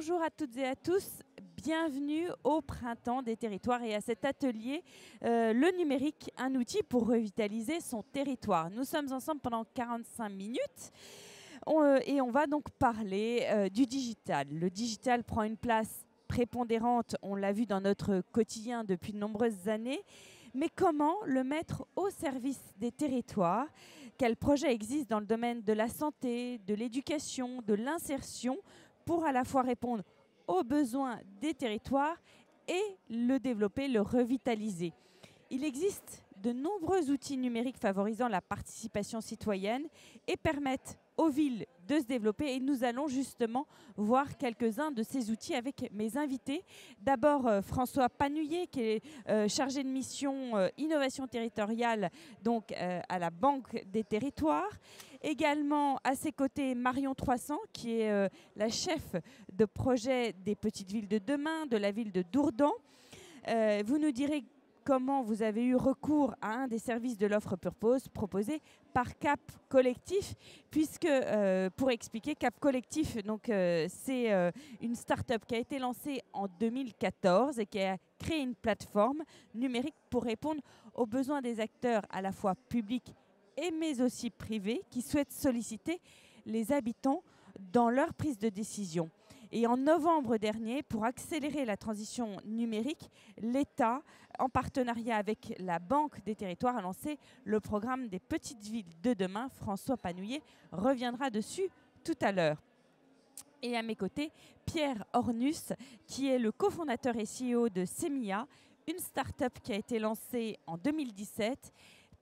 Bonjour à toutes et à tous, bienvenue au Printemps des territoires et à cet atelier Le numérique, un outil pour revitaliser son territoire. Nous sommes ensemble pendant 45 minutes et on va donc parler du digital. Le digital prend une place prépondérante, on l'a vu dans notre quotidien depuis de nombreuses années, mais comment le mettre au service des territoires? Quels projets existent dans le domaine de la santé, de l'éducation, de l'insertion pour à la fois répondre aux besoins des territoires et le développer, le revitaliser? Il existe de nombreux outils numériques favorisant la participation citoyenne et permettent aux villes de se développer. Et nous allons justement voir quelques-uns de ces outils avec mes invités. D'abord, François Panouillet, qui est chargé de mission innovation territoriale donc, à la Banque des territoires. Également, à ses côtés, Marion 300, qui est la chef de projet des petites villes de demain, de la ville de Dourdan. Vous nous direz comment vous avez eu recours à un des services de l'offre Purpose proposé par Cap Collectif, puisque, pour expliquer, Cap Collectif, c'est une start-up qui a été lancée en 2014 et qui a créé une plateforme numérique pour répondre aux besoins des acteurs à la fois publics et mais aussi privés qui souhaitent solliciter les habitants dans leur prise de décision. Et en novembre dernier, pour accélérer la transition numérique, l'État, en partenariat avec la Banque des territoires, a lancé le programme des petites villes de demain. François Panouillet reviendra dessus tout à l'heure. Et à mes côtés, Pierre Ornus, qui est le cofondateur et CEO de Semia, une start-up qui a été lancée en 2017.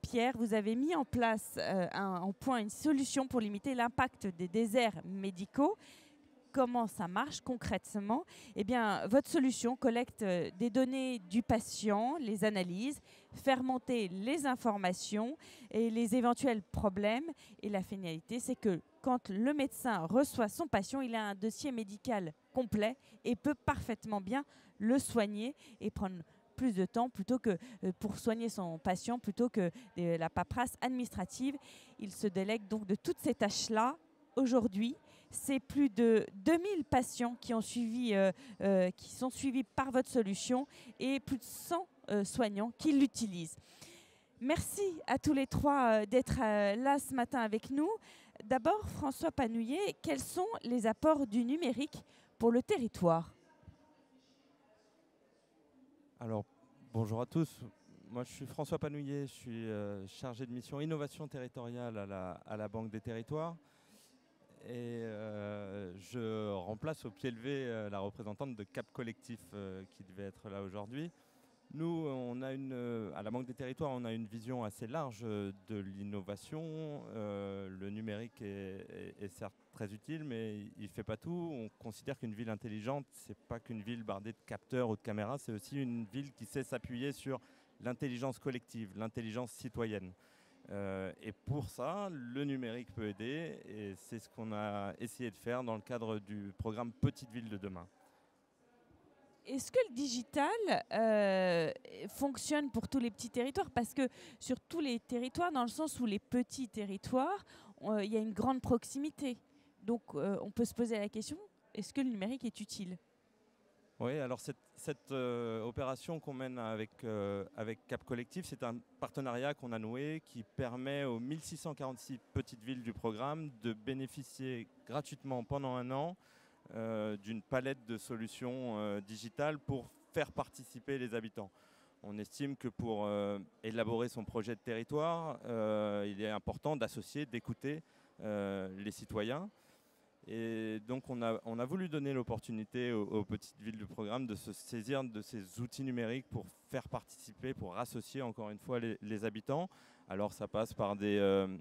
Pierre, vous avez mis en place en point une solution pour limiter l'impact des déserts médicaux. Comment ça marche concrètement? Eh bien, votre solution collecte des données du patient, les analyse, fait monter les informations et les éventuels problèmes. Et la finalité, c'est que quand le médecin reçoit son patient, il a un dossier médical complet et peut parfaitement bien le soigner et prendre plus de temps plutôt que pour soigner son patient, plutôt que la paperasse administrative. Il se délègue donc de toutes ces tâches-là. Aujourd'hui, c'est plus de 2000 patients qui sont suivis par votre solution et plus de 100 soignants qui l'utilisent. Merci à tous les trois d'être là ce matin avec nous. D'abord, François Panouillet, quels sont les apports du numérique pour le territoire? Alors, bonjour à tous. Moi, je suis François Panouillet, je suis chargé de mission innovation territoriale à la Banque des territoires. Et je remplace au pied levé la représentante de Cap Collectif qui devait être là aujourd'hui. Nous, à la Banque des territoires, on a une vision assez large de l'innovation. Le numérique est certes très utile, mais il ne fait pas tout. On considère qu'une ville intelligente, ce n'est pas qu'une ville bardée de capteurs ou de caméras, c'est aussi une ville qui sait s'appuyer sur l'intelligence collective, l'intelligence citoyenne. Et pour ça, le numérique peut aider et c'est ce qu'on a essayé de faire dans le cadre du programme Petites Villes de demain. Est-ce que le digital fonctionne pour tous les petits territoires? Parce que sur tous les territoires, dans le sens où les petits territoires, il y a une grande proximité. Donc on peut se poser la question, est-ce que le numérique est utile? Oui, alors cette opération qu'on mène avec Cap Collectif, c'est un partenariat qu'on a noué qui permet aux 1646 petites villes du programme de bénéficier gratuitement pendant un an d'une palette de solutions digitales pour faire participer les habitants. On estime que pour élaborer son projet de territoire, il est important d'associer, d'écouter les citoyens. Et donc on a voulu donner l'opportunité aux petites villes du programme de se saisir de ces outils numériques pour faire participer, pour rassocier encore une fois les habitants. Alors ça passe par des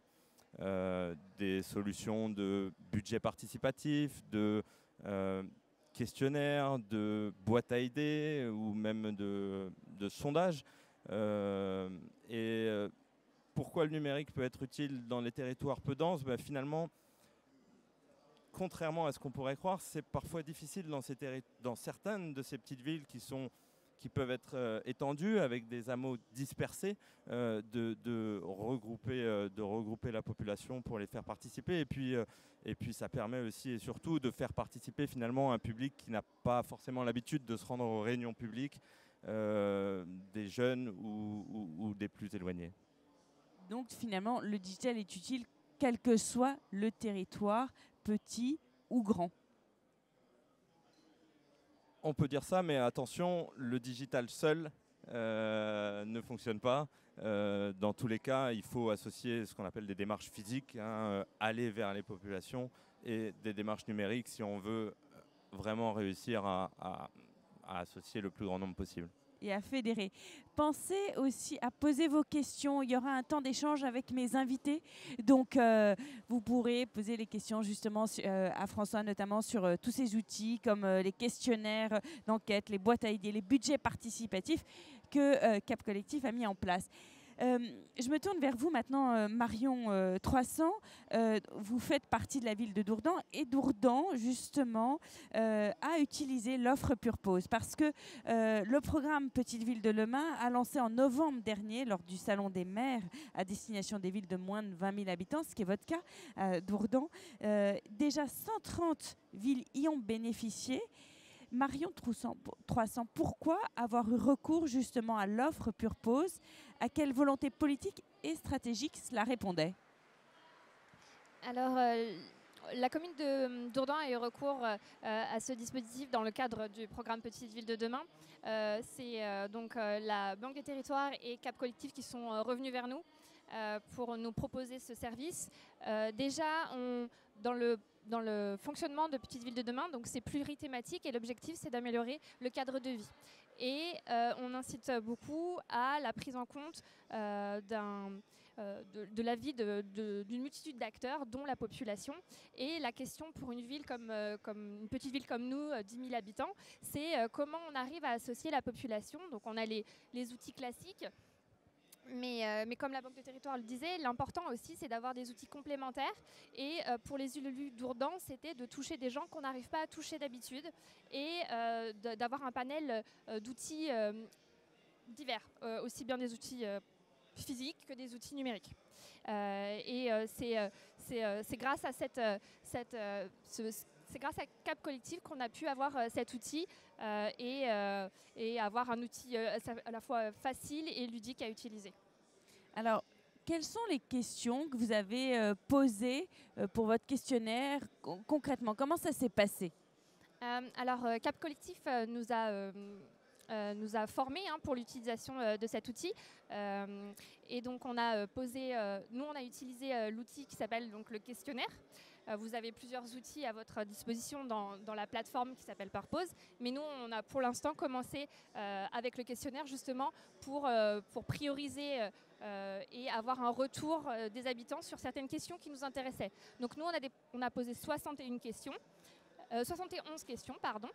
solutions de budget participatif, de questionnaires, de boîtes à idées ou même de sondages. Pourquoi le numérique peut être utile dans les territoires peu denses? Finalement, contrairement à ce qu'on pourrait croire, c'est parfois difficile dans certaines de ces petites villes qui peuvent être étendues avec des hameaux dispersés de regrouper la population population pour les faire participer. Et puis ça permet aussi et surtout de faire participer finalement un public qui n'a pas forcément l'habitude de se rendre aux réunions publiques, des jeunes ou des plus éloignés. Donc finalement, le digital est utile quel que soit le territoire, petit ou grand. On peut dire ça, mais attention, le digital seul ne fonctionne pas. Dans tous les cas, il faut associer ce qu'on appelle des démarches physiques, aller vers les populations, et des démarches numériques si on veut vraiment réussir à associer le plus grand nombre possible. Et à fédérer. Pensez aussi à poser vos questions. Il y aura un temps d'échange avec mes invités. Donc, vous pourrez poser les questions justement à François, notamment sur tous ces outils comme les questionnaires d'enquête, les boîtes à idées, les budgets participatifs que Cap Collectif a mis en place. Je me tourne vers vous maintenant, Marion 300. Vous faites partie de la ville de Dourdan et Dourdan, justement, a utilisé l'offre Purpose parce que le programme Petite Ville de Demain a lancé en novembre dernier, lors du Salon des maires à destination des villes de moins de 20 000 habitants, ce qui est votre cas, Dourdan. Déjà 130 villes y ont bénéficié. Marion 300, pourquoi avoir eu recours justement à l'offre Purpose? À quelle volonté politique et stratégique cela répondait? Alors, la commune de Dourdan a eu recours à ce dispositif dans le cadre du programme Petite Ville de Demain. C'est donc la Banque des Territoires et Cap Collectif qui sont revenus vers nous pour nous proposer ce service. Déjà, dans le fonctionnement de Petite Ville de Demain, donc c'est plurithématique et l'objectif c'est d'améliorer le cadre de vie. Et on incite beaucoup à la prise en compte de la vie d'une multitude d'acteurs, dont la population. Et la question pour une ville comme une petite ville comme nous, 10 000 habitants, c'est comment on arrive à associer la population. Donc on a les outils classiques. Mais comme la Banque de Territoire le disait, l'important aussi, c'est d'avoir des outils complémentaires. Et pour les élus d'Ourdan, c'était de toucher des gens qu'on n'arrive pas à toucher d'habitude et d'avoir un panel d'outils divers, aussi bien des outils physiques que des outils numériques. C'est grâce à c'est grâce à Cap Collectif qu'on a pu avoir cet outil et avoir un outil à la fois facile et ludique à utiliser. Alors, quelles sont les questions que vous avez posées pour votre questionnaire concrètement? Comment ça s'est passé? Alors, Cap Collectif nous a formés pour l'utilisation de cet outil. Et donc, on a on a utilisé l'outil qui s'appelle donc le questionnaire. Vous avez plusieurs outils à votre disposition dans la plateforme qui s'appelle Purpose. Mais nous, on a pour l'instant commencé avec le questionnaire justement pour prioriser et avoir un retour des habitants sur certaines questions qui nous intéressaient. Donc nous, on a posé 71 questions. 71 questions, pardon.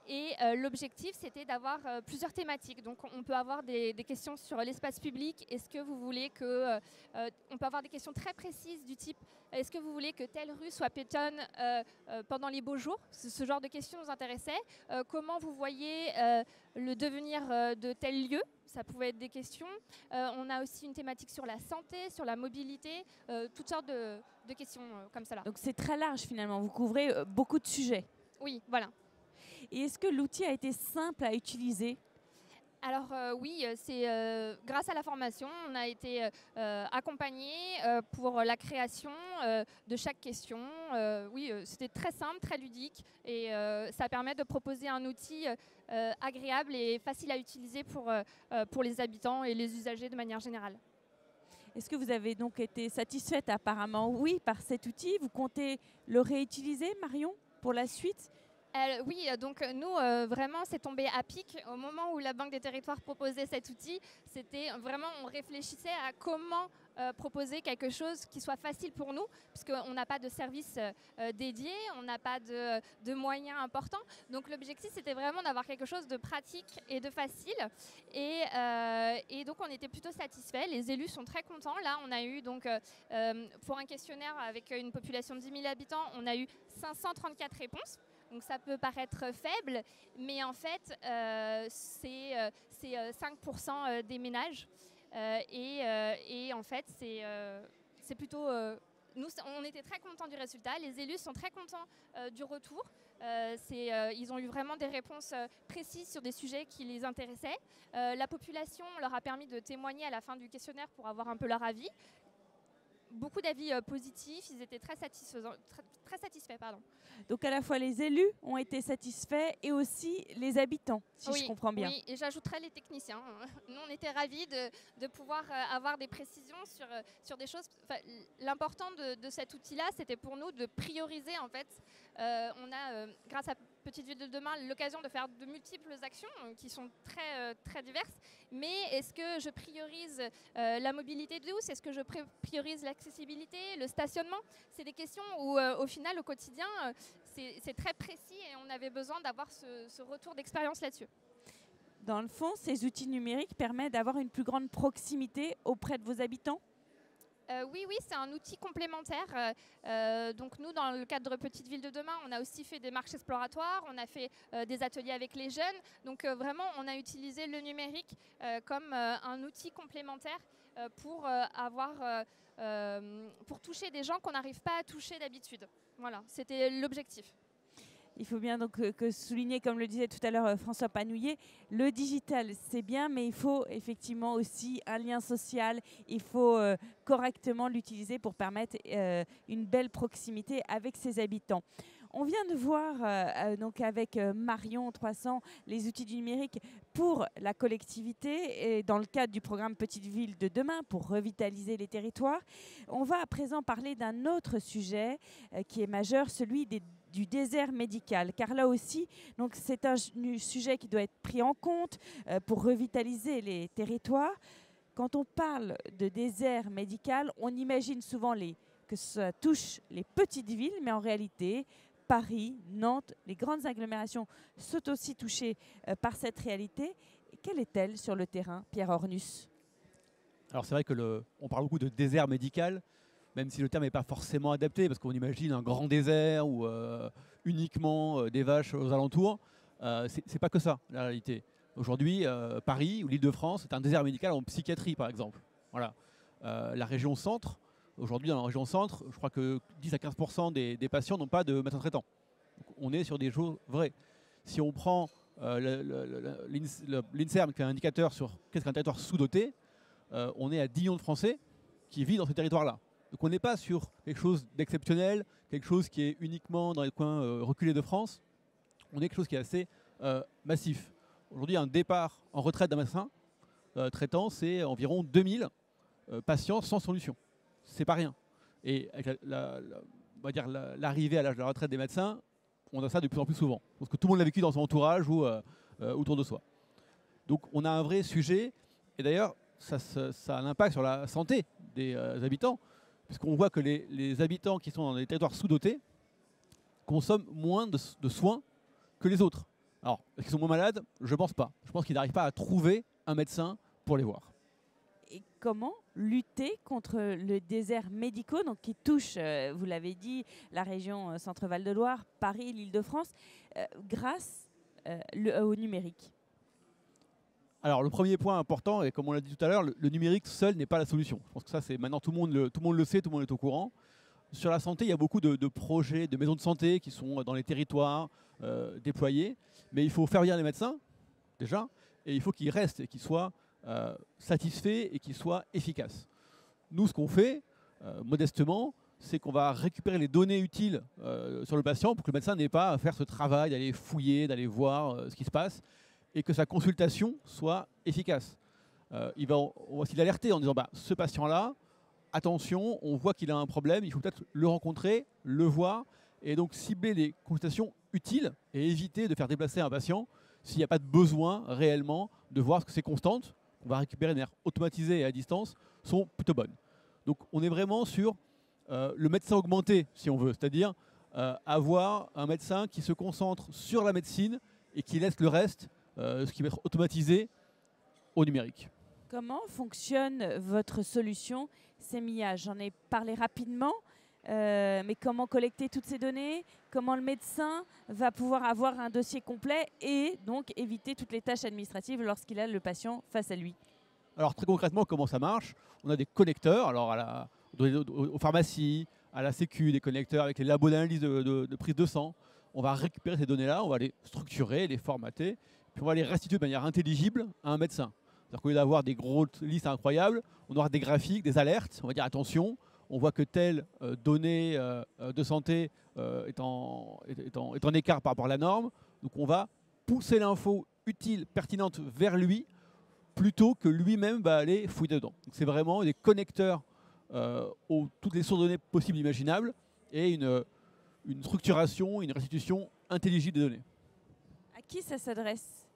Et l'objectif, c'était d'avoir plusieurs thématiques. Donc, on peut avoir des questions sur l'espace public. Est-ce que vous voulez que... on peut avoir des questions très précises du type est-ce que vous voulez que telle rue soit piétonne pendant les beaux jours? Ce genre de questions nous intéressait. Comment vous voyez le devenir de tel lieu? Ça pouvait être des questions. On a aussi une thématique sur la santé, sur la mobilité, toutes sortes de questions comme ça. Donc, c'est très large finalement. Vous couvrez beaucoup de sujets. Oui, voilà. Et est-ce que l'outil a été simple à utiliser? Alors oui, c'est grâce à la formation, on a été accompagné pour la création de chaque question. Oui, c'était très simple, très ludique et ça permet de proposer un outil agréable et facile à utiliser pour les habitants et les usagers de manière générale. Est-ce que vous avez donc été satisfaite apparemment? Oui, par cet outil. Vous comptez le réutiliser, Marion, pour la suite? Oui, donc nous, vraiment, c'est tombé à pic. Au moment où la Banque des Territoires proposait cet outil, c'était vraiment, on réfléchissait à comment proposer quelque chose qui soit facile pour nous, puisqu'on n'a pas de service dédié, on n'a pas de moyens importants. Donc l'objectif, c'était vraiment d'avoir quelque chose de pratique et de facile. Et donc, on était plutôt satisfaits. Les élus sont très contents. Là, on a eu, donc, pour un questionnaire avec une population de 10 000 habitants, on a eu 534 réponses. Donc ça peut paraître faible, mais en fait, c'est 5% des ménages. Et en fait, c'est plutôt... nous, on était très contents du résultat. Les élus sont très contents du retour. Ils ont eu vraiment des réponses précises sur des sujets qui les intéressaient. La population leur a permis de témoigner à la fin du questionnaire pour avoir un peu leur avis. Beaucoup d'avis positifs, ils étaient très satisfaits. Pardon. Donc à la fois les élus ont été satisfaits et aussi les habitants, si je comprends bien. Oui, et j'ajouterais les techniciens. Nous, on était ravis de pouvoir avoir des précisions sur des choses. Enfin, l'important de cet outil-là, c'était pour nous de prioriser. En fait, on a, grâce à Petite Ville de Demain, l'occasion de faire de multiples actions qui sont très diverses. Mais est-ce que je priorise la mobilité douce? Est-ce que je priorise l'accessibilité, le stationnement? C'est des questions où, au final, au quotidien, c'est très précis et on avait besoin d'avoir ce retour d'expérience là-dessus. Dans le fond, ces outils numériques permettent d'avoir une plus grande proximité auprès de vos habitants? Oui, c'est un outil complémentaire. Donc nous, dans le cadre de Petite Ville de Demain, on a aussi fait des marches exploratoires, on a fait des ateliers avec les jeunes. Donc vraiment, on a utilisé le numérique comme un outil complémentaire pour pour toucher des gens qu'on n'arrive pas à toucher d'habitude. Voilà, c'était l'objectif. Il faut bien donc que souligner, comme le disait tout à l'heure François Panouillet, le digital c'est bien, mais il faut effectivement aussi un lien social. Il faut correctement l'utiliser pour permettre une belle proximité avec ses habitants. On vient de voir donc avec Marion 300 les outils du numérique pour la collectivité et dans le cadre du programme Petite Ville de Demain pour revitaliser les territoires. On va à présent parler d'un autre sujet qui est majeur, celui du désert médical, car là aussi, donc c'est un sujet qui doit être pris en compte pour revitaliser les territoires. Quand on parle de désert médical, on imagine souvent que ça touche les petites villes, mais en réalité, Paris, Nantes, les grandes agglomérations sont aussi touchées par cette réalité. Et quelle est-elle sur le terrain, Pierre Ornus? Alors c'est vrai on parle beaucoup de désert médical, même si le terme n'est pas forcément adapté, parce qu'on imagine un grand désert ou uniquement des vaches aux alentours. C'est pas que ça, la réalité. Aujourd'hui, Paris ou l'Île-de-France, c'est un désert médical en psychiatrie, par exemple. Voilà. La région centre, aujourd'hui, dans la région centre, je crois que 10 à 15% des patients n'ont pas de médecin traitant. Donc, on est sur des choses vraies. Si on prend l'INSERM, qui est un indicateur sur qu'est-ce qu'un territoire sous-doté, on est à 10 millions de Français qui vivent dans ce territoire-là. Donc on n'est pas sur quelque chose d'exceptionnel, quelque chose qui est uniquement dans les coins reculés de France. On est quelque chose qui est assez massif. Aujourd'hui, un départ en retraite d'un médecin traitant, c'est environ 2000 patients sans solution. C'est pas rien. Et avec on va dire l'arrivée à l'âge de la retraite des médecins, on a ça de plus en plus souvent. Parce que tout le monde l'a vécu dans son entourage ou autour de soi. Donc on a un vrai sujet. Et d'ailleurs, ça a un impact sur la santé des habitants. Puisqu'on voit que les habitants qui sont dans des territoires sous-dotés consomment moins de soins que les autres. Alors, est-ce qu'ils sont moins malades? Je ne pense pas. Je pense qu'ils n'arrivent pas à trouver un médecin pour les voir. Et comment lutter contre le désert médical, donc qui touche, vous l'avez dit, la région Centre-Val de Loire, Paris, l'Île-de-France, grâce au numérique? Alors le premier point important, et comme on l'a dit tout à l'heure, le numérique seul n'est pas la solution. Je pense que ça, c'est maintenant tout le monde le sait, tout le monde est au courant. Sur la santé, il y a beaucoup de projets, de maisons de santé qui sont dans les territoires déployés. Mais il faut faire venir les médecins, déjà, et il faut qu'ils restent et qu'ils soient satisfaits et qu'ils soient efficaces. Nous, ce qu'on fait, modestement, c'est qu'on va récupérer les données utiles sur le patient pour que le médecin n'ait pas à faire ce travail, d'aller fouiller, d'aller voir ce qui se passe, et que sa consultation soit efficace. On va aussi l'alerter en disant ce patient-là, attention, on voit qu'il a un problème, il faut peut-être le rencontrer, le voir, et donc cibler les consultations utiles et éviter de faire déplacer un patient s'il n'y a pas de besoin réellement de voir ce que ces constantes, qu'on va récupérer de manière automatisée et à distance, sont plutôt bonnes. Donc on est vraiment sur le médecin augmenté, si on veut, c'est-à-dire avoir un médecin qui se concentre sur la médecine et qui laisse le reste, ce qui va être automatisé, au numérique. Comment fonctionne votre solution Semia? J'en ai parlé rapidement, mais comment collecter toutes ces données? Comment le médecin va pouvoir avoir un dossier complet et donc éviter toutes les tâches administratives lorsqu'il a le patient face à lui? Alors très concrètement, comment ça marche? On a des connecteurs, alors aux pharmacies, à la Sécu, des connecteurs avec les labos d'analyse de prise de sang. On va récupérer ces données-là, on va les structurer, les formater, puis on va les restituer de manière intelligible à un médecin. C'est-à-dire qu'au lieu d'avoir des grosses listes incroyables, on aura des graphiques, des alertes, on va dire attention, on voit que telle donnée de santé est en écart par rapport à la norme, donc on va pousser l'info utile, pertinente vers lui, plutôt que lui-même va aller fouiller dedans. C'est vraiment des connecteurs aux toutes les sources de données possibles et imaginables et une structuration, une restitution intelligible des données. À qui ça s'adresse?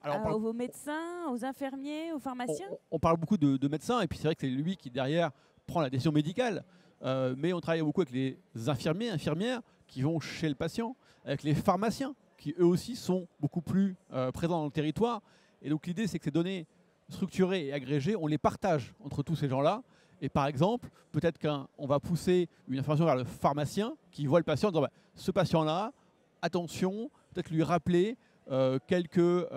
Alors, aux médecins, aux infirmiers, aux pharmaciens? on parle beaucoup de médecins, et puis c'est vrai que c'est lui qui, derrière, prend la décision médicale. Mais on travaille beaucoup avec les infirmiers, infirmières, qui vont chez le patient, avec les pharmaciens, qui eux aussi sont beaucoup plus présents dans le territoire. Et donc l'idée, c'est que ces données structurées et agrégées, on les partage entre tous ces gens-là. Et par exemple, peut-être qu'on va pousser une information vers le pharmacien qui voit le patient en disant ce patient-là, attention, peut-être lui rappeler quelques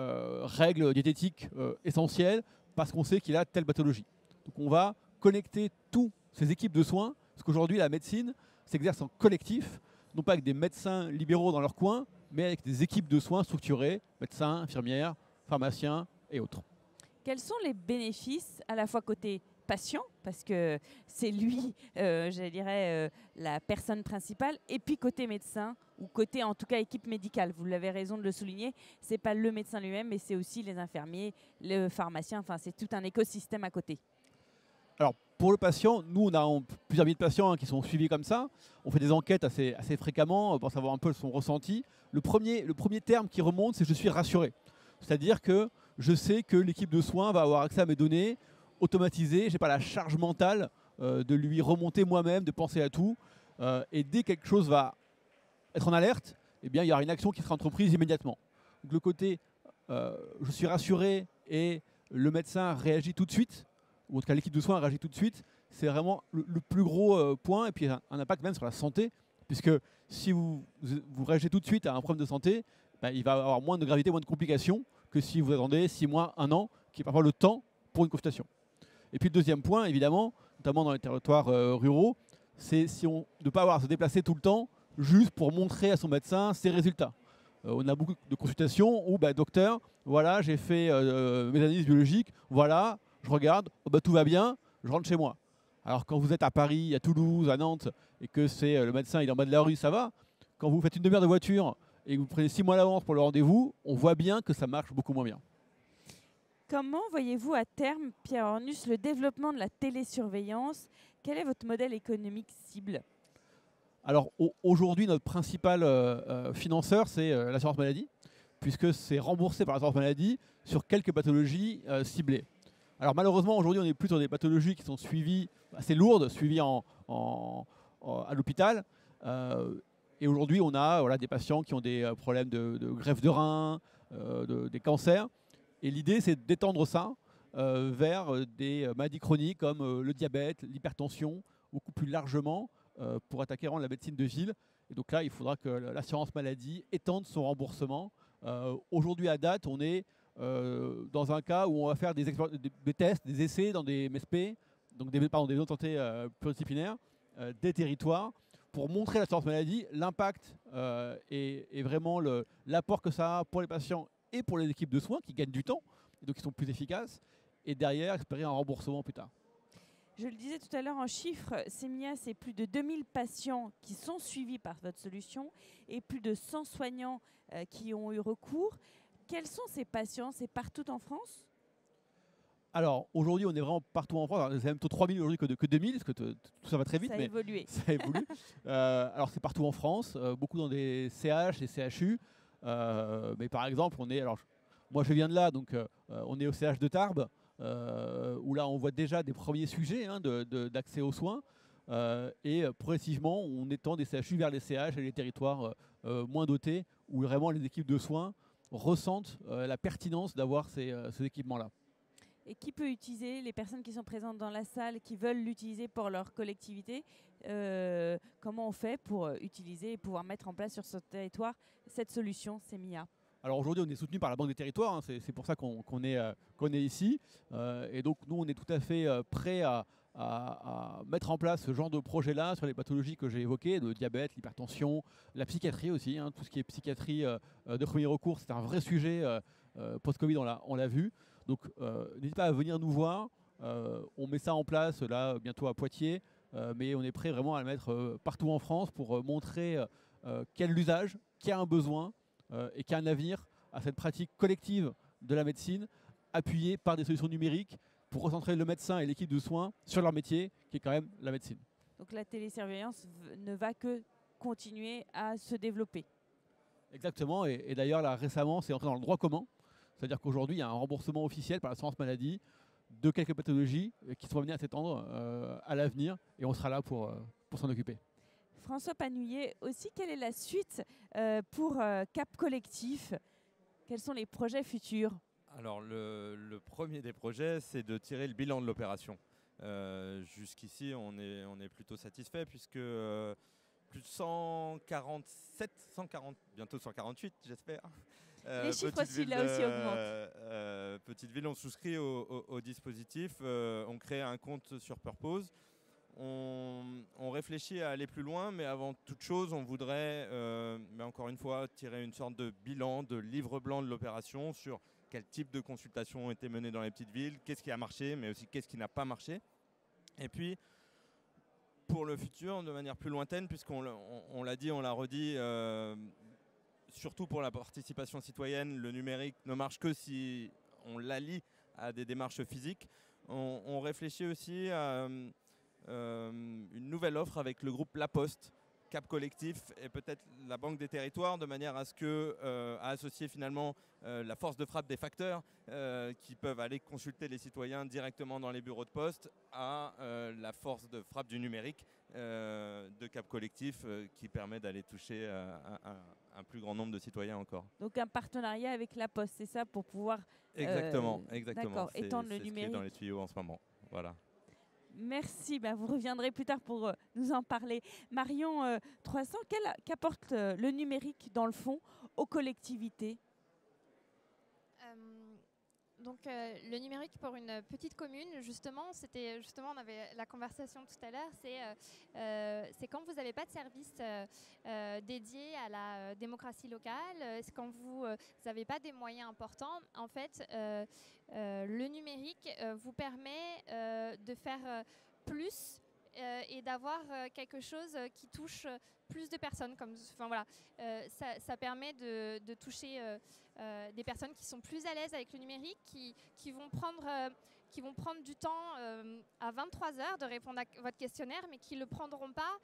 règles diététiques essentielles parce qu'on sait qu'il a telle pathologie. Donc on va connecter toutes ces équipes de soins, parce qu'aujourd'hui la médecine s'exerce en collectif, non pas avec des médecins libéraux dans leur coin, mais avec des équipes de soins structurées, médecins, infirmières, pharmaciens et autres. Quels sont les bénéfices à la fois côté patient, parce que c'est lui, je dirais, la personne principale, et puis côté médecin, ou côté en tout cas équipe médicale. Vous l'avez raison de le souligner, c'est pas le médecin lui-même, mais c'est aussi les infirmiers, le pharmacien, enfin c'est tout un écosystème à côté. Alors pour le patient, nous on a plusieurs milliers de patients qui sont suivis comme ça. On fait des enquêtes assez fréquemment pour savoir un peu son ressenti. Le premier terme qui remonte, c'est « je suis rassuré ». C'est-à-dire que je sais que l'équipe de soins va avoir accès à mes données automatisées. Je n'ai pas la charge mentale de lui remonter moi-même, de penser à tout. Et dès que quelque chose va être en alerte, eh bien, il y aura une action qui sera entreprise immédiatement. Donc le côté je suis rassuré et le médecin réagit tout de suite, ou en tout cas l'équipe de soins réagit tout de suite, c'est vraiment le plus gros point. Et puis un impact même sur la santé, puisque si vous réagissez tout de suite à un problème de santé, il va avoir moins de gravité, moins de complications que si vous attendez 6 mois, 1 an, qui est parfois le temps pour une consultation. Et puis le deuxième point, évidemment, notamment dans les territoires ruraux, c'est de ne pas avoir à se déplacer tout le temps juste pour montrer à son médecin ses résultats. On a beaucoup de consultations où, docteur, voilà, j'ai fait mes analyses biologiques, voilà, je regarde, tout va bien, je rentre chez moi. Alors quand vous êtes à Paris, à Toulouse, à Nantes, et que c'est le médecin, il est en bas de la rue, ça va. Quand vous faites une demi-heure de voiture et que vous prenez 6 mois à l'avance pour le rendez-vous, on voit bien que ça marche beaucoup moins bien. Comment voyez-vous à terme, Pierre Ornus, le développement de la télésurveillance? Quel est votre modèle économique cible? Alors aujourd'hui, notre principal financeur, c'est l'assurance maladie, puisque c'est remboursé par l'assurance maladie sur quelques pathologies ciblées. Alors malheureusement, aujourd'hui, on est plus sur des pathologies qui sont suivies assez lourdes, suivies à l'hôpital. Et aujourd'hui, on a des patients qui ont des problèmes de greffe de rein, des cancers. Et l'idée, c'est d'étendre ça vers des maladies chroniques comme le diabète, l'hypertension, beaucoup plus largement pour attaquer la médecine de ville. Et donc là, il faudra que l'assurance maladie étende son remboursement. Aujourd'hui, à date, on est dans un cas où on va faire des tests, des essais dans des MSP, donc des zones de santé pluridisciplinaires, des territoires, pour montrer à l'assurance maladie l'impact et vraiment l'apport que ça a pour les patients et pour les équipes de soins qui gagnent du temps, et donc qui sont plus efficaces, et derrière espérer un remboursement plus tard. Je le disais tout à l'heure en chiffres, Semia, c'est plus de 2000 patients qui sont suivis par votre solution et plus de 100 soignants qui ont eu recours. Quels sont ces patients? C'est partout en France? Alors aujourd'hui, on est vraiment partout en France. C'est même plutôt 3000 aujourd'hui que 2000, parce que tout ça va très vite. Ça a évolué. Ça évolue. Alors c'est partout en France, beaucoup dans des CH et CHU. Mais par exemple, moi je viens de là, donc on est au CH de Tarbes, où là on voit déjà des premiers sujets d'accès aux soins. Et progressivement, on étend des CHU vers les CH et les territoires moins dotés, où vraiment les équipes de soins ressentent la pertinence d'avoir ces équipements-là. Et qui peut utiliser, les personnes qui sont présentes dans la salle, qui veulent l'utiliser pour leur collectivité, comment on fait pour utiliser et pouvoir mettre en place sur ce territoire cette solution, Semia? Alors aujourd'hui, on est soutenu par la Banque des Territoires, hein, c'est pour ça qu'on est ici. Et donc nous, on est tout à fait prêts à mettre en place ce genre de projet-là sur les pathologies que j'ai évoquées, le diabète, l'hypertension, la psychiatrie aussi, hein, tout ce qui est psychiatrie de premier recours, c'est un vrai sujet post-Covid, on l'a vu. Donc n'hésitez pas à venir nous voir. On met ça en place là bientôt à Poitiers, mais on est prêt vraiment à le mettre partout en France pour montrer quel est l'usage, qui a un besoin et qui a un avenir à cette pratique collective de la médecine appuyée par des solutions numériques pour recentrer le médecin et l'équipe de soins sur leur métier, qui est quand même la médecine. Donc la télésurveillance ne va que continuer à se développer. Exactement, et d'ailleurs là récemment c'est entré dans le droit commun, c'est-à-dire qu'aujourd'hui il y a un remboursement officiel par l'assurance maladie de quelques pathologies qui sont amenées à s'étendre à l'avenir, et on sera là pour s'en occuper. François Panouillet, aussi, quelle est la suite pour Cap Collectif? Quels sont les projets futurs? Alors le premier des projets, c'est de tirer le bilan de l'opération. Jusqu'ici, on est plutôt satisfait puisque plus de 147, 140, bientôt 148, j'espère. Les chiffres aussi, là aussi augmentent. Petite ville, on souscrit au dispositif, on crée un compte sur Purpose. On réfléchit à aller plus loin, mais avant toute chose, on voudrait, mais encore une fois, tirer une sorte de bilan, de livre blanc de l'opération sur quel type de consultations ont été menées dans les petites villes, qu'est-ce qui a marché, mais aussi qu'est-ce qui n'a pas marché. Et puis, pour le futur, de manière plus lointaine, puisqu'on l'a dit, on l'a redit, surtout pour la participation citoyenne, le numérique ne marche que si on l'allie à des démarches physiques. On réfléchit aussi à une nouvelle offre avec le groupe La Poste, Cap Collectif et peut-être la Banque des Territoires, de manière à ce que, à associer finalement la force de frappe des facteurs qui peuvent aller consulter les citoyens directement dans les bureaux de poste à la force de frappe du numérique de Cap Collectif qui permet d'aller toucher un plus grand nombre de citoyens encore. Donc un partenariat avec La Poste, c'est ça, pour pouvoir exactement. étendre le numérique. C'est ce qui est dans les tuyaux en ce moment. Voilà. Merci, vous reviendrez plus tard pour nous en parler. Marion 300, qu'apporte le numérique dans le fond aux collectivités? Donc le numérique pour une petite commune, on avait la conversation tout à l'heure, c'est quand vous n'avez pas de service dédié à la démocratie locale, c'est quand vous n'avez pas des moyens importants. En fait, le numérique vous permet de faire plus et d'avoir quelque chose qui touche plus de personnes. Ça permet de toucher des personnes qui sont plus à l'aise avec le numérique, qui vont prendre du temps à 23h de répondre à votre questionnaire, mais qui ne le prendront pas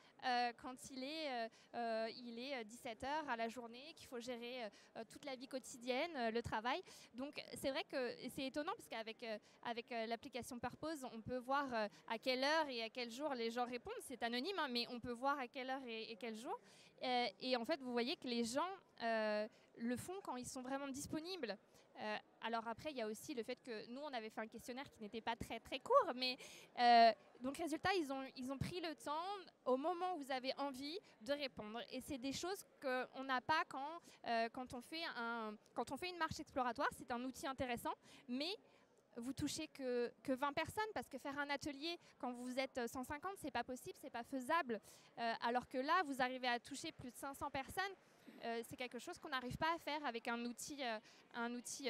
quand il est 17h à la journée, qu'il faut gérer toute la vie quotidienne, le travail. Donc c'est vrai que c'est étonnant, parce qu'avec l'application Purpose, on peut voir à quelle heure et à quel jour les gens répondent. C'est anonyme, hein, mais on peut voir à quelle heure et quel jour. Et en fait, vous voyez que les gens le font quand ils sont vraiment disponibles. Alors après, il y a aussi le fait que nous, on avait fait un questionnaire qui n'était pas très très court, mais donc résultat, ils ont pris le temps au moment où vous avez envie de répondre. Et c'est des choses qu'on n'a pas quand on fait une marche exploratoire. C'est un outil intéressant, mais vous touchez que 20 personnes, parce que faire un atelier quand vous êtes 150, c'est pas possible, c'est pas faisable. Alors que là, vous arrivez à toucher plus de 500 personnes. C'est quelque chose qu'on n'arrive pas à faire avec un outil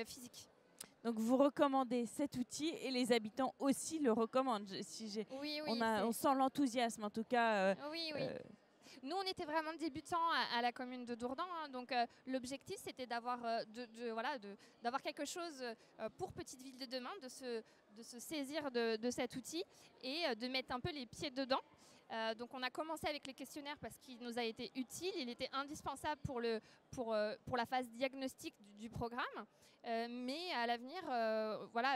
physique. Donc vous recommandez cet outil et les habitants aussi le recommandent. Oui, on sent l'enthousiasme en tout cas. Oui. Nous, on était vraiment débutants à la commune de Dourdan, hein, donc l'objectif, c'était d'avoir d'avoir quelque chose pour Petite Ville de demain, de se saisir de cet outil et de mettre un peu les pieds dedans. Donc on a commencé avec les questionnaires parce qu'il nous a été utile, il était indispensable pour la phase diagnostique du programme. Mais à l'avenir,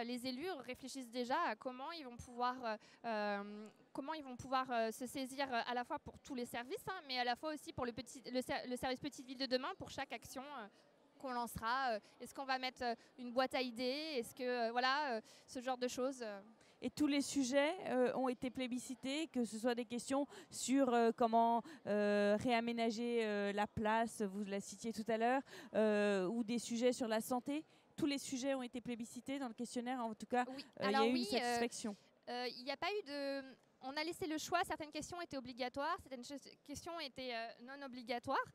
les élus réfléchissent déjà à comment ils vont pouvoir se saisir à la fois pour tous les services, hein, mais à la fois aussi pour le service Petite Ville de demain, pour chaque action qu'on lancera. Est-ce qu'on va mettre une boîte à idées? Est-ce que ce genre de choses. Et tous les sujets ont été plébiscités, que ce soit des questions sur comment réaménager la place, vous la citiez tout à l'heure, ou des sujets sur la santé. Tous les sujets ont été plébiscités dans le questionnaire. En tout cas, Oui. il y a eu une satisfaction. Il n'y a pas eu de... On a laissé le choix. Certaines questions étaient obligatoires, certaines questions étaient non obligatoires.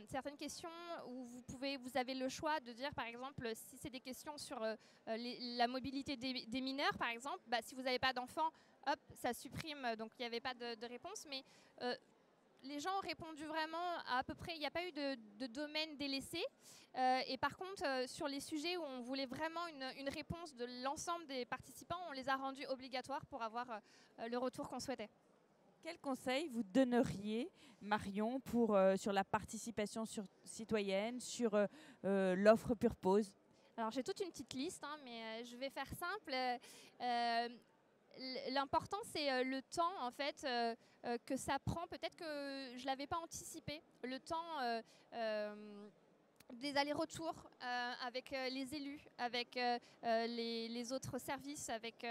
Certaines questions où vous avez le choix de dire, par exemple, si c'est des questions sur la mobilité des mineurs, par exemple, bah, si vous n'avez pas d'enfants, hop, ça supprime. Donc il n'y avait pas de réponse. Mais les gens ont répondu vraiment à peu près. Il n'y a pas eu de domaine délaissé. Et par contre, sur les sujets où on voulait vraiment une réponse de l'ensemble des participants, on les a rendus obligatoires pour avoir le retour qu'on souhaitait. Quel conseil vous donneriez, Marion, sur la participation citoyenne, sur l'offre Pure Pose? Alors j'ai toute une petite liste, hein, mais je vais faire simple. L'important, c'est le temps, en fait, que ça prend. Peut-être que je ne l'avais pas anticipé. Le temps des allers-retours avec les élus, avec les autres services, avec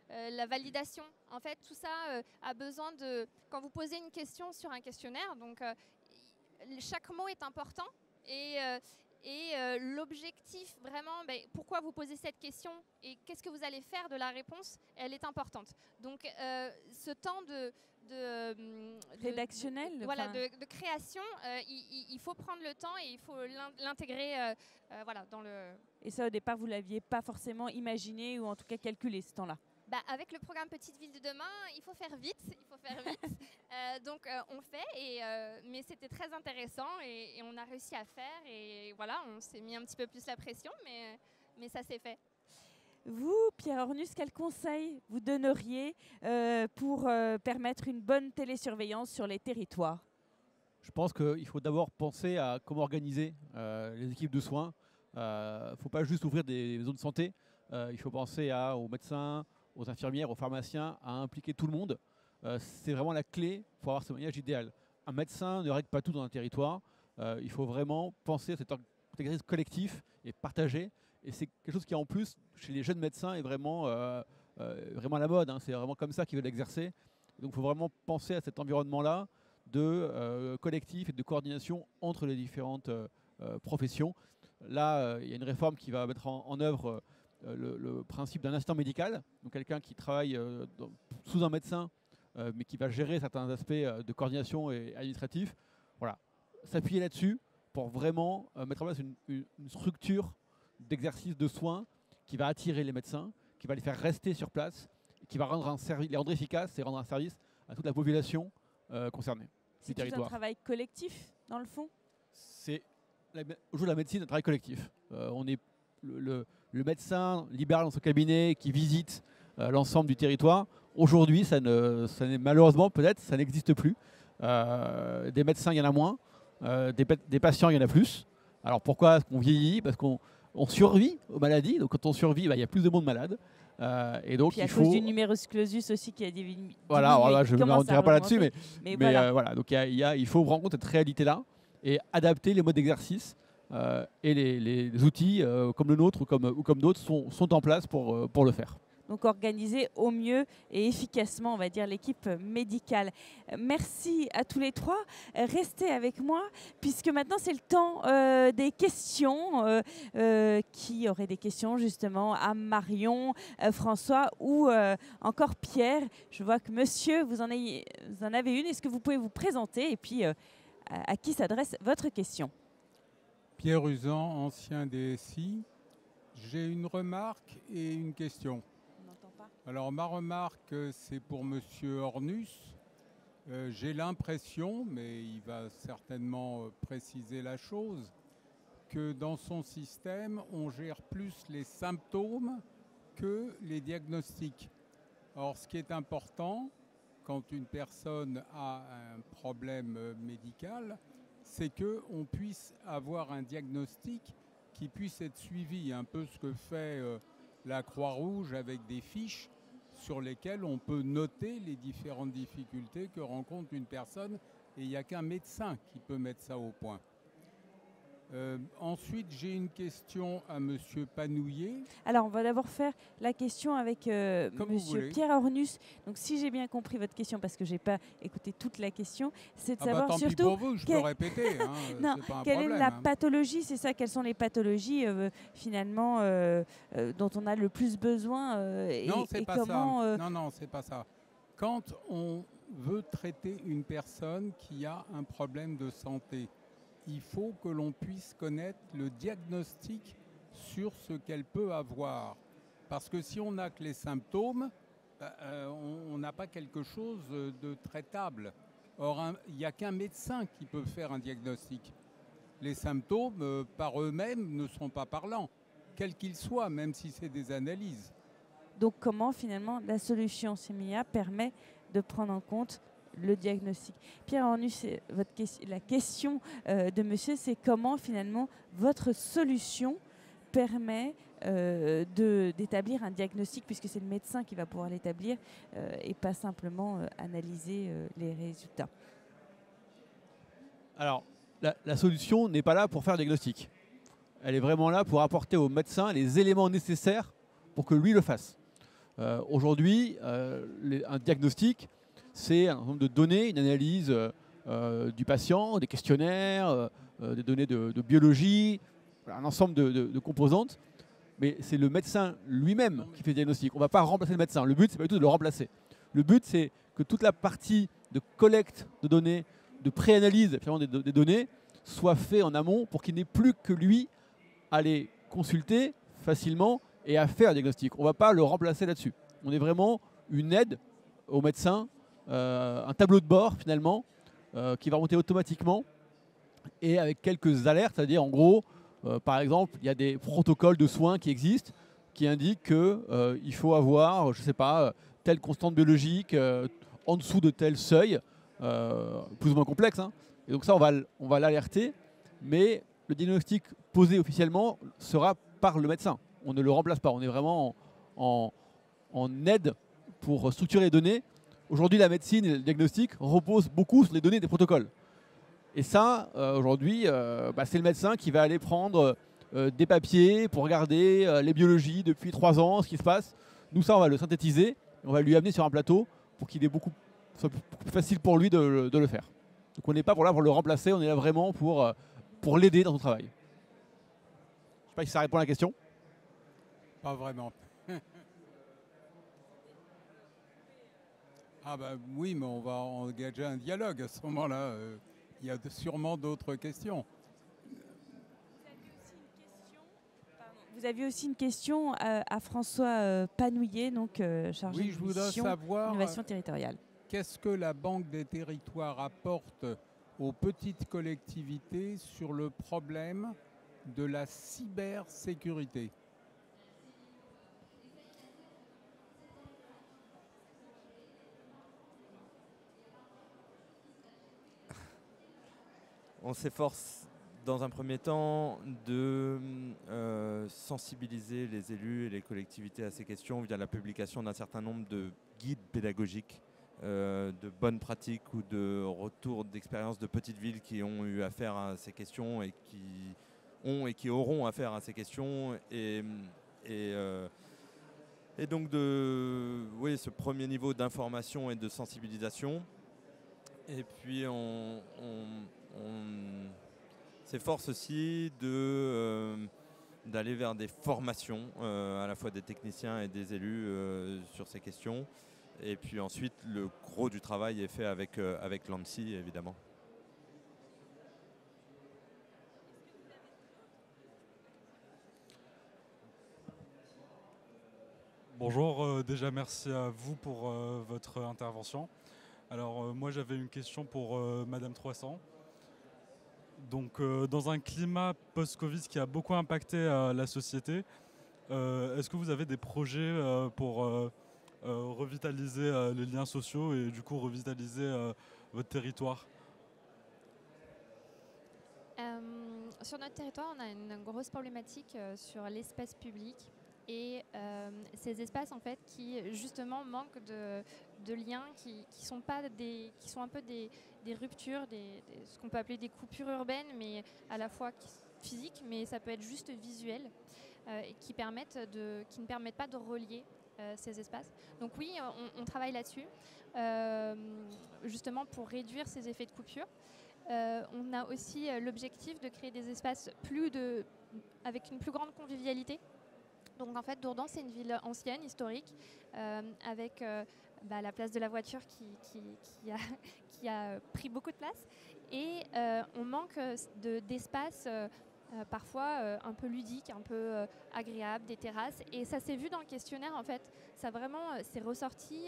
la validation. En fait, tout ça a besoin de... Quand vous posez une question sur un questionnaire, donc chaque mot est important et l'objectif, vraiment, pourquoi vous posez cette question et qu'est-ce que vous allez faire de la réponse, elle est importante. Donc, ce temps rédactionnel, de création, il faut prendre le temps et il faut l'intégrer dans le... Et ça, au départ, vous ne l'aviez pas forcément imaginé ou en tout cas calculé, ce temps-là? Avec le programme Petite Ville de demain, il faut faire vite. Donc on fait, mais c'était très intéressant et on a réussi à faire. Et voilà, on s'est mis un petit peu plus la pression, mais ça s'est fait. Vous, Pierre Ornus, quel conseil vous donneriez pour permettre une bonne télésurveillance sur les territoires? Je pense qu'il faut d'abord penser à comment organiser les équipes de soins. Il ne faut pas juste ouvrir des zones de santé. Il faut penser aux médecins, aux infirmières, aux pharmaciens, à impliquer tout le monde. C'est vraiment la clé pour avoir ce maillage idéal. Un médecin ne règle pas tout dans un territoire. Il faut vraiment penser à cet exercice collectif et partagé. Et c'est quelque chose qui, en plus, chez les jeunes médecins, est vraiment à la mode. Hein. C'est vraiment comme ça qu'ils veulent exercer. Donc il faut vraiment penser à cet environnement-là de collectif et de coordination entre les différentes professions. Là, il y a une réforme qui va mettre en œuvre le principe d'un assistant médical, donc quelqu'un qui travaille sous un médecin, mais qui va gérer certains aspects de coordination et administratif. Voilà, s'appuyer là-dessus pour vraiment mettre en place une structure d'exercice de soins qui va attirer les médecins, qui va les faire rester sur place, qui va les rendre efficaces et rendre un service à toute la population concernée. C'est tout un travail collectif, dans le fond? C'est aujourd'hui la médecine, un travail collectif. On est le médecin libéral dans son cabinet qui visite l'ensemble du territoire. Aujourd'hui, malheureusement, peut-être, ça n'existe plus. Des médecins, il y en a moins. Des patients, il y en a plus. Alors pourquoi est-ce qu'on vieillit? Parce qu'on survit aux maladies. Donc quand on survit, il y a plus de monde malade. Et donc puis à cause du numerus clausus aussi qui a diminué. Voilà, je ne me retirerai pas là-dessus, mais voilà. Voilà. Donc il faut prendre en compte cette réalité-là et adapter les modes d'exercice. Et les outils comme le nôtre ou comme d'autres sont en place pour le faire. Donc organiser au mieux et efficacement, on va dire, l'équipe médicale. Merci à tous les trois. Restez avec moi, puisque maintenant c'est le temps des questions. Qui aurait des questions justement à Marion, François ou encore Pierre? Je vois que monsieur, vous en avez une. Est-ce que vous pouvez vous présenter et puis à qui s'adresse votre question? Pierre Usan, ancien DSI. J'ai une remarque et une question. On n'entend pas. Alors ma remarque, c'est pour Monsieur Ornus. J'ai l'impression, mais il va certainement préciser la chose, que dans son système, on gère plus les symptômes que les diagnostics. Or, ce qui est important, quand une personne a un problème médical, c'est qu'on puisse avoir un diagnostic qui puisse être suivi, un peu ce que fait la Croix-Rouge avec des fiches sur lesquelles on peut noter les différentes difficultés que rencontre une personne, et il n'y a qu'un médecin qui peut mettre ça au point. Ensuite, j'ai une question à Monsieur Panouillet. Alors, on va d'abord faire la question avec Comme vous Monsieur voulez. Pierre Ornus. Donc, si j'ai bien compris votre question, parce que je n'ai pas écouté toute la question, c'est de Ah bah, savoir tant pis surtout pour vous, je peux quel- répéter. Hein, non, c'est pas un quelle problème. est la Hein. pathologie, c'est ça, quelles sont les pathologies finalement dont on a le plus besoin Non, c'est et pas comment ça. Non, c'est pas ça. Quand on veut traiter une personne qui a un problème de santé, il faut que l'on puisse connaître le diagnostic sur ce qu'elle peut avoir. Parce que si on n'a que les symptômes, on n'a pas quelque chose de traitable. Or, il n'y a qu'un médecin qui peut faire un diagnostic. Les symptômes, par eux-mêmes, ne sont pas parlants, quels qu'ils soient, même si c'est des analyses. Donc, comment finalement la solution Semilla permet de prendre en compte le diagnostic. Pierre Ornus, la question de monsieur, c'est comment finalement votre solution permet d'établir un diagnostic, puisque c'est le médecin qui va pouvoir l'établir et pas simplement analyser les résultats. Alors, la solution n'est pas là pour faire le diagnostic. Elle est vraiment là pour apporter au médecin les éléments nécessaires pour que lui le fasse. Aujourd'hui, un diagnostic, c'est un nombre de données, une analyse du patient, des questionnaires, des données de biologie, un ensemble de composantes. Mais c'est le médecin lui-même qui fait le diagnostic. On ne va pas remplacer le médecin. Le but, c'est pas du tout de le remplacer. Le but, c'est que toute la partie de collecte de données, de pré-analyse des données, soit fait en amont pour qu'il n'ait plus que lui à les consulter facilement et à faire un diagnostic. On ne va pas le remplacer là-dessus. On est vraiment une aide au médecin, un tableau de bord finalement, qui va monter automatiquement et avec quelques alertes, c'est-à-dire en gros, par exemple, il y a des protocoles de soins qui existent qui indiquent qu'il faut avoir, je ne sais pas, telle constante biologique en dessous de tel seuil, plus ou moins complexe. Hein. Et donc ça, on va l'alerter, mais le diagnostic posé officiellement sera par le médecin. On ne le remplace pas. On est vraiment en aide pour structurer les données. Aujourd'hui, la médecine et le diagnostic reposent beaucoup sur les données des protocoles. Et ça, aujourd'hui, c'est le médecin qui va aller prendre des papiers pour regarder les biologies depuis 3 ans, ce qui se passe. Nous, ça, on va le synthétiser et on va lui amener sur un plateau pour qu'il soit beaucoup plus facile pour lui de le faire. Donc on n'est pas là pour le remplacer, on est là vraiment pour l'aider dans son travail. Je ne sais pas si ça répond à la question. Pas vraiment. Ah bah oui, mais on va engager un dialogue à ce moment-là. Il y a sûrement d'autres questions. Vous aviez aussi une question à François Panouillet, donc chargé Oui, je de voudrais mission savoir innovation territoriale. qu'est-ce que la Banque des territoires apporte aux petites collectivités sur le problème de la cybersécurité. On s'efforce dans un premier temps de sensibiliser les élus et les collectivités à ces questions via la publication d'un certain nombre de guides pédagogiques, de bonnes pratiques ou de retours d'expériences de petites villes qui ont eu affaire à ces questions et qui ont et qui auront affaire à ces questions. Et donc ce premier niveau d'information et de sensibilisation. Et puis on s'efforce aussi d'aller vers des formations à la fois des techniciens et des élus sur ces questions. Et puis ensuite, le gros du travail est fait avec l'ANSSI, évidemment. Bonjour, déjà merci à vous pour votre intervention. Alors moi j'avais une question pour Madame 300. Donc dans un climat post-Covid qui a beaucoup impacté la société, est-ce que vous avez des projets pour revitaliser les liens sociaux et du coup revitaliser votre territoire? Sur notre territoire, on a une grosse problématique sur l'espace public. Et ces espaces en fait qui justement manquent de liens, qui sont un peu des ruptures, ce qu'on peut appeler des coupures urbaines, mais à la fois physique, mais ça peut être juste visuel, et qui ne permettent pas de relier ces espaces. Donc oui, on travaille là-dessus, justement pour réduire ces effets de coupure. On a aussi l'objectif de créer des espaces avec une plus grande convivialité. Donc en fait, Dourdan, c'est une ville ancienne, historique, avec la place de la voiture qui a pris beaucoup de place. Et on manque d'espace parfois un peu ludique, un peu agréable, des terrasses. Et ça s'est vu dans le questionnaire, en fait. Ça vraiment, c'est ressorti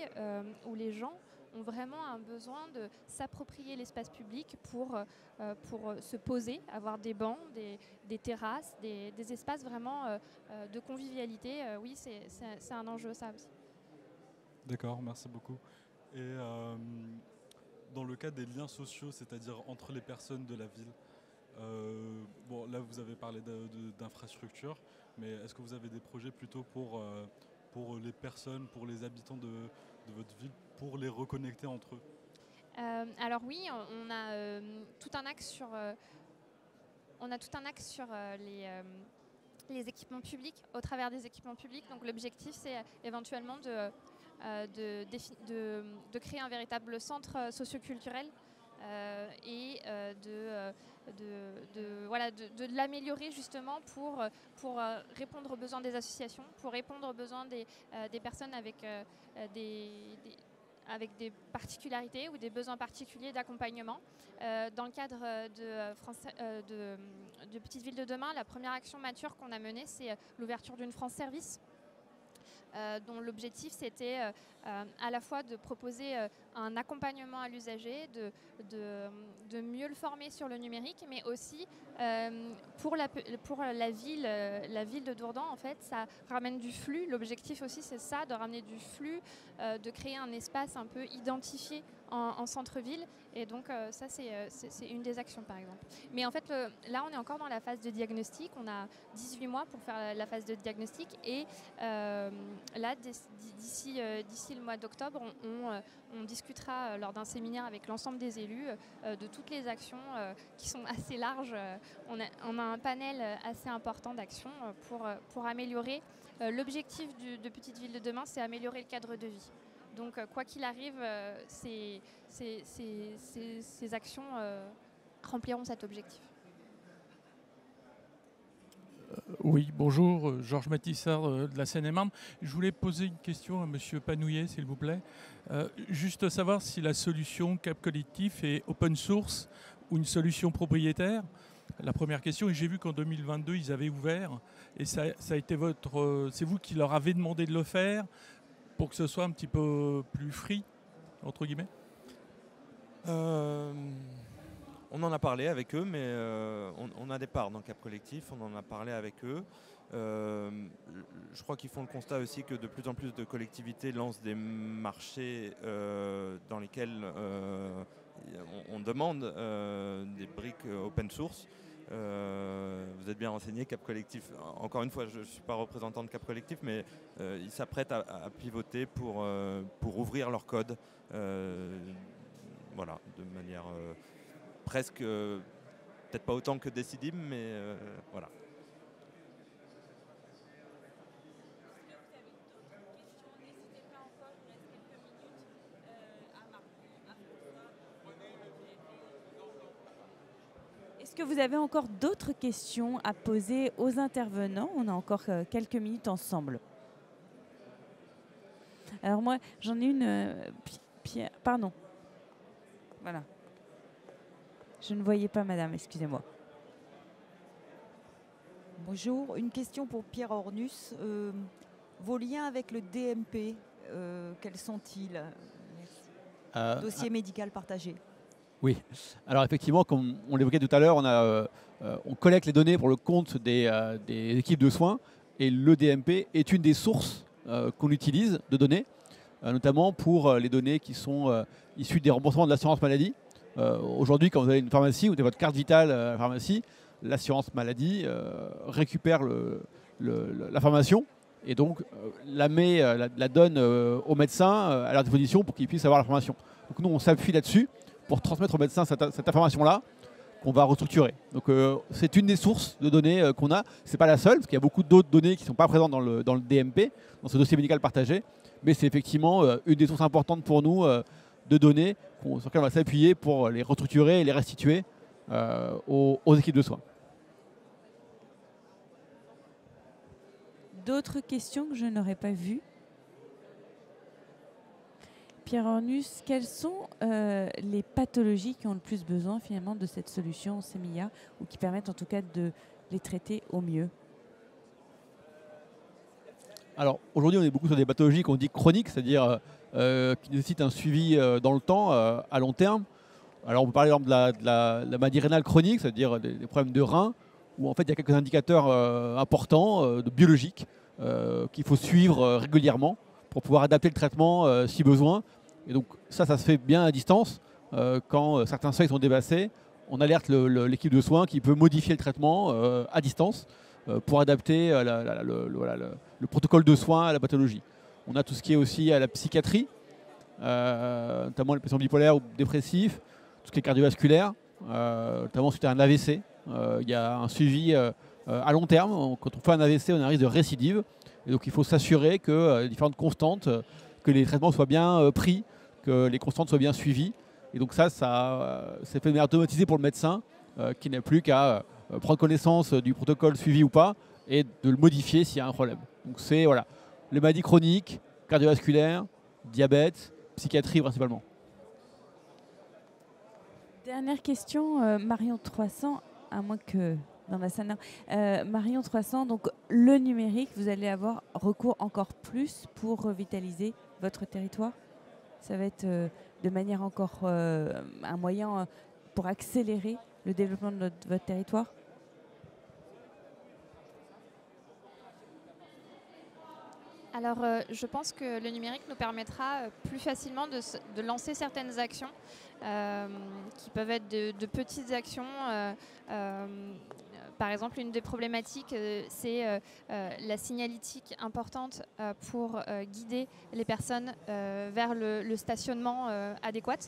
où les gens ont vraiment un besoin de s'approprier l'espace public pour se poser, avoir des bancs, des terrasses, des espaces vraiment de convivialité. Oui, c'est un enjeu, ça aussi. D'accord, merci beaucoup. Et dans le cas des liens sociaux, c'est-à-dire entre les personnes de la ville, bon, là vous avez parlé d'infrastructures, mais est-ce que vous avez des projets plutôt pour les personnes, pour les habitants de votre ville, pour les reconnecter entre eux? Alors oui, on a tout un axe sur les équipements publics, au travers des équipements publics. Donc l'objectif, c'est éventuellement de créer un véritable centre socioculturel et de l'améliorer justement pour répondre aux besoins des associations, pour répondre aux besoins des personnes avec des particularités ou des besoins particuliers d'accompagnement. Dans le cadre de Petites Villes de Demain, la première action mature qu'on a menée, c'est l'ouverture d'une France Service, dont l'objectif c'était à la fois de proposer un accompagnement à l'usager, de mieux le former sur le numérique, mais aussi pour la ville de Dourdan, en fait, ça ramène du flux. L'objectif aussi, c'est ça, de ramener du flux, de créer un espace un peu identifié en centre-ville. Et donc ça, c'est une des actions, par exemple. Mais en fait, là, on est encore dans la phase de diagnostic. On a 18 mois pour faire la phase de diagnostic. Et là, d'ici le mois d'octobre, on discutera lors d'un séminaire avec l'ensemble des élus de toutes les actions qui sont assez larges. On a un panel assez important d'actions pour améliorer. L'objectif de Petite Ville de Demain, c'est améliorer le cadre de vie. Donc, quoi qu'il arrive, ces actions rempliront cet objectif. Oui, bonjour, Georges Matissard de la Seine-et-Marne. Je voulais poser une question à M. Panouillet, s'il vous plaît. Juste savoir si la solution Cap Collectif est open source ou une solution propriétaire. La première question, et j'ai vu qu'en 2022, ils avaient ouvert, et ça a été c'est vous qui leur avez demandé de le faire pour que ce soit un petit peu plus free, entre guillemets. On en a parlé avec eux, mais on a des parts dans Cap Collectif, on en a parlé avec eux. Je crois qu'ils font le constat aussi que de plus en plus de collectivités lancent des marchés dans lesquels on demande des briques open source. Vous êtes bien renseigné, Cap Collectif. Encore une fois, je ne suis pas représentant de Cap Collectif, mais ils s'apprêtent à pivoter pour ouvrir leur code, voilà, de manière presque, peut-être pas autant que Decidim, mais voilà. Est-ce que vous avez encore d'autres questions à poser aux intervenants? On a encore quelques minutes ensemble. Alors moi, j'en ai une... Pierre, pardon. Voilà. Je ne voyais pas, madame, excusez-moi. Bonjour, une question pour Pierre Ornus. Vos liens avec le DMP, quels sont-ils? Dossier médical partagé. Oui, alors effectivement, comme on l'évoquait tout à l'heure, on collecte les données pour le compte des équipes de soins, et le DMP est une des sources qu'on utilise de données, notamment pour les données qui sont issues des remboursements de l'assurance maladie. Aujourd'hui, quand vous avez une pharmacie, vous avez votre carte vitale à la pharmacie, l'assurance maladie récupère l'information et donc la donne au médecin à leur disposition pour qu'ils puissent avoir l'information. Donc nous, on s'appuie là-dessus pour transmettre au médecin cette information-là, qu'on va restructurer. Donc c'est une des sources de données qu'on a. Ce n'est pas la seule, parce qu'il y a beaucoup d'autres données qui ne sont pas présentes dans le DMP, dans ce dossier médical partagé, mais c'est effectivement une des sources importantes pour nous de données sur lesquelles on va s'appuyer pour les restructurer et les restituer aux équipes de soins. D'autres questions que je n'aurais pas vues? Pierre Ornus, quelles sont les pathologies qui ont le plus besoin finalement de cette solution Semilla, ou qui permettent en tout cas de les traiter au mieux? Alors aujourd'hui, on est beaucoup sur des pathologies qu'on dit chroniques, c'est-à-dire qui nécessitent un suivi dans le temps, à long terme. Alors on peut parler par exemple de la maladie rénale chronique, c'est-à-dire des problèmes de reins, où en fait il y a quelques indicateurs importants, biologiques, qu'il faut suivre régulièrement pour pouvoir adapter le traitement si besoin. Et donc ça se fait bien à distance. Quand certains seuils sont dépassés, on alerte l'équipe de soins qui peut modifier le traitement à distance pour adapter le protocole de soins à la pathologie. On a tout ce qui est aussi à la psychiatrie, notamment les patients bipolaires ou dépressifs, tout ce qui est cardiovasculaire, notamment suite à un AVC. Il y a un suivi à long terme. Quand on fait un AVC, on a un risque de récidive. Et donc il faut s'assurer que les différentes constantes, que les traitements soient bien pris, que les constantes soient bien suivies. Et donc ça c'est fait de manière automatisée pour le médecin, qui n'a plus qu'à prendre connaissance du protocole suivi ou pas et de le modifier s'il y a un problème. Donc c'est les maladies chroniques, cardiovasculaires, diabète, psychiatrie principalement. Dernière question, Marion 300, à moins que dans la salle. Marion 300, donc le numérique, vous allez avoir recours encore plus pour revitaliser votre territoire? Ça va être de manière encore un moyen pour accélérer le développement de votre territoire? Alors, je pense que le numérique nous permettra plus facilement de lancer certaines actions qui peuvent être de petites actions. Par exemple, une des problématiques, c'est la signalétique importante pour guider les personnes vers le stationnement adéquat.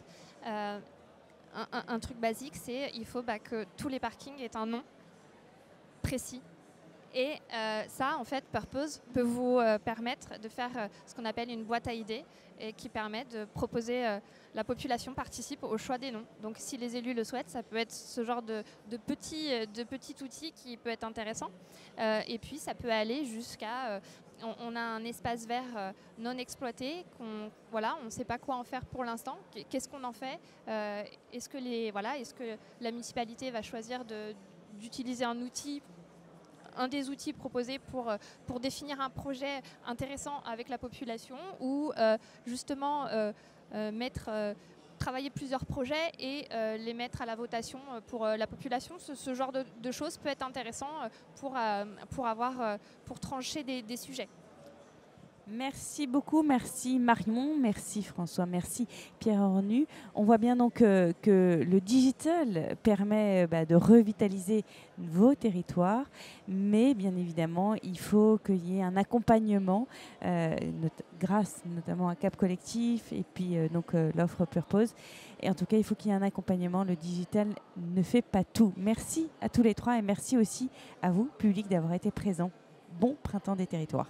Un truc basique, c'est qu'il faut que tous les parkings aient un nom précis. Et ça, en fait, Purpose peut vous permettre de faire ce qu'on appelle une boîte à idées et qui permet de proposer, la population participe au choix des noms. Donc si les élus le souhaitent, ça peut être ce genre de petit outil qui peut être intéressant. Et puis ça peut aller jusqu'à... on a un espace vert non exploité, on ne sait pas quoi en faire pour l'instant. Qu'est-ce qu'on en fait? Est-ce que la municipalité va choisir d'utiliser un des outils proposés pour définir un projet intéressant avec la population, ou justement travailler plusieurs projets et les mettre à la votation pour la population. Ce genre de choses peut être intéressant pour trancher des sujets. Merci beaucoup, merci Marion, merci François, merci Pierre Ornus. On voit bien donc que le digital permet de revitaliser vos territoires, mais bien évidemment, il faut qu'il y ait un accompagnement grâce notamment à Cap Collectif et puis l'offre Purpose. Et en tout cas, il faut qu'il y ait un accompagnement. Le digital ne fait pas tout. Merci à tous les trois et merci aussi à vous, public, d'avoir été présents. Bon printemps des territoires.